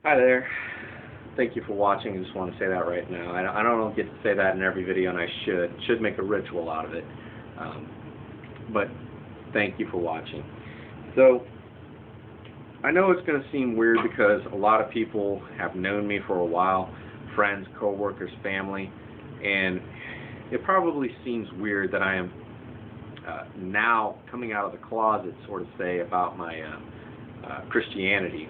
Hi there. Thank you for watching. I just want to say that right now. I don't get to say that in every video, and I should make a ritual out of it. But thank you for watching. So, I know it's going to seem weird because a lot of people have known me for a while, friends, co-workers, family, and it probably seems weird that I am now coming out of the closet, sort of say, about my Christianity.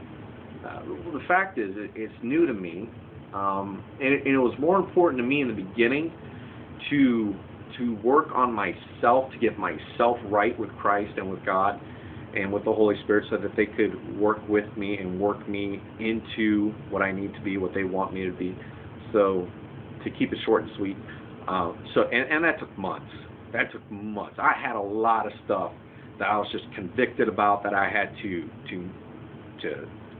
The fact is, it's new to me, and it was more important to me in the beginning to work on myself, to get myself right with Christ and with God and with the Holy Spirit, so that they could work with me and work me into what I need to be, what they want me to be. So, to keep it short and sweet, and that took months. That took months. I had a lot of stuff that I was just convicted about that I had to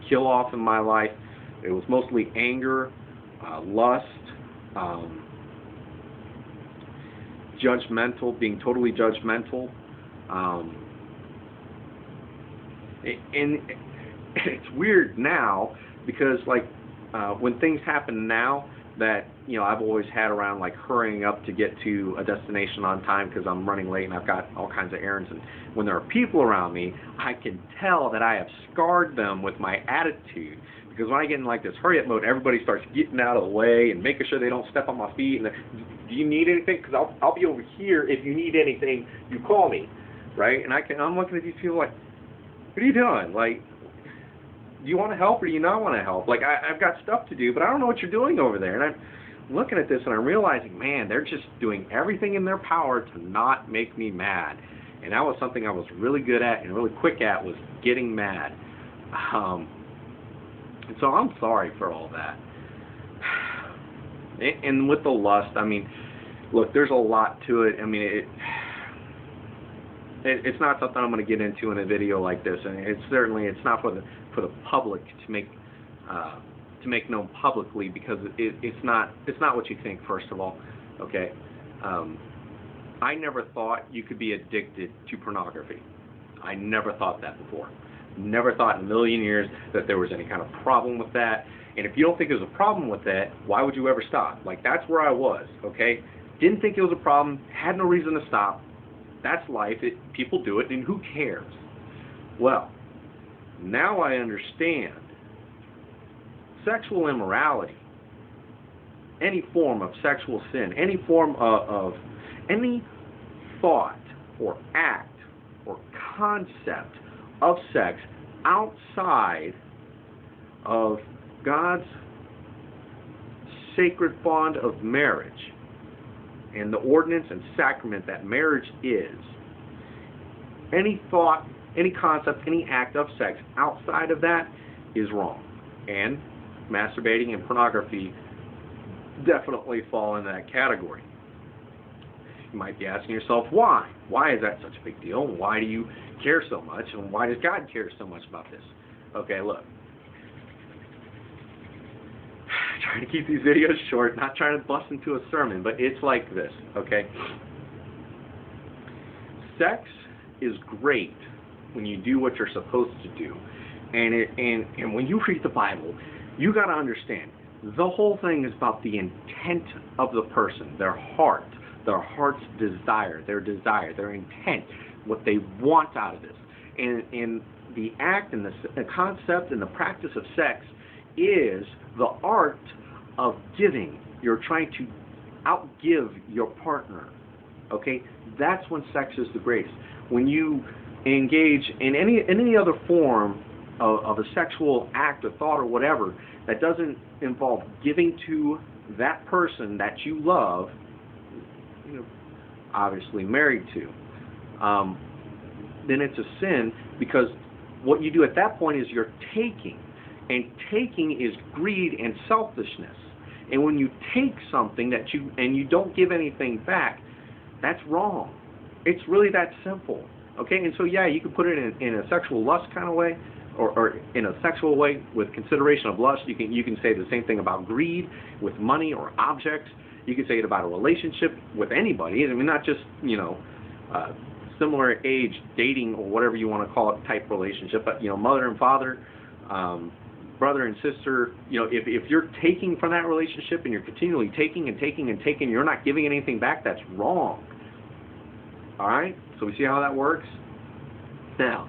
kill off in my life. It was mostly anger, lust, judgmental, being totally judgmental, and it's weird now because, like, when things happen now that, you know, I've always had around, like, hurrying up to get to a destination on time because I'm running late and I've got all kinds of errands, and when there are people around me, I can tell that I have scarred them with my attitude, because when I get in, like, this hurry up mode, everybody starts getting out of the way and making sure they don't step on my feet, and do you need anything? Because I'll be over here. If you need anything, you call me, right? And I'm looking at these people like, what are you doing? Like, do you want to help or do you not want to help? Like, I've got stuff to do, but I don't know what you're doing over there. And I'm looking at this and I'm realizing, man, they're just doing everything in their power to not make me mad. And that was something I was really good at and really quick at, was getting mad. And so I'm sorry for all that. And with the lust, I mean, look, there's a lot to it. I mean, it's not something I'm going to get into in a video like this, and it's not for the public to make known publicly, because it's not what you think, first of all. Okay, I never thought you could be addicted to pornography. I never thought that before. Never thought in a million years that there was any kind of problem with that. And if you don't think there's a problem with that, why would you ever stop? Like, that's where I was. Okay, didn't think it was a problem, had no reason to stop. That's life. People do it, and who cares? Well, now I understand. Sexual immorality, any form of sexual sin, any form of any thought or act or concept of sex outside of God's sacred bond of marriage and the ordinance and sacrament that marriage is, any thought, any concept, any act of sex outside of that is wrong. And masturbating and pornography definitely fall in that category. You might be asking yourself, why? Why is that such a big deal? Why do you care so much? And why does God care so much about this? Okay, look. Trying to keep these videos short, not trying to bust into a sermon, but it's like this, okay? Sex is great when you do what you're supposed to do. And when you read the Bible, you got to understand, the whole thing is about the intent of the person, their heart's desire, their intent, what they want out of this. And the act and the concept and the practice of sex is the art of giving. You're trying to outgive your partner. Okay? That's when sex is the greatest. When you engage in any other form of a sexual act or thought or whatever that doesn't involve giving to that person that you love, you know, obviously married to, then it's a sin, because what you do at that point is you're taking. And taking is greed and selfishness. And when you take something that you don't give anything back, that's wrong. It's really that simple. Okay? And so, yeah, you can put it in a sexual lust kind of way, or in a sexual way with consideration of lust. You can say the same thing about greed with money or objects. You can say it about a relationship with anybody. I mean, not just, you know, similar age dating or whatever you want to call it type relationship, but, you know, mother and father, brother and sister, you know, if you're taking from that relationship and you're continually taking and taking and taking, you're not giving anything back, that's wrong. All right? So we see how that works? Now,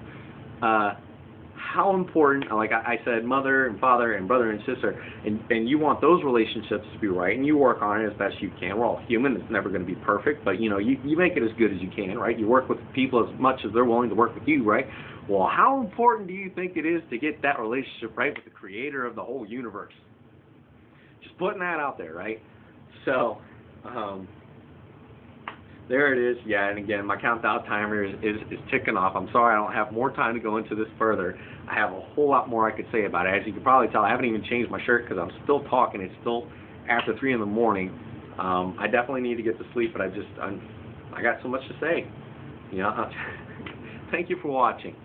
how important, like I said, mother and father and brother and sister, and you want those relationships to be right, and you work on it as best you can. We're all human. It's never going to be perfect, but, you know, you make it as good as you can, right? You work with people as much as they're willing to work with you, right? Well, how important do you think it is to get that relationship right with the creator of the whole universe? Just putting that out there, right? So, there it is. Yeah, and again, my countdown timer is ticking off. I'm sorry I don't have more time to go into this further. I have a whole lot more I could say about it. As you can probably tell, I haven't even changed my shirt because I'm still talking. It's still after 3 in the morning. I definitely need to get to sleep, but I got so much to say. You know, thank you for watching.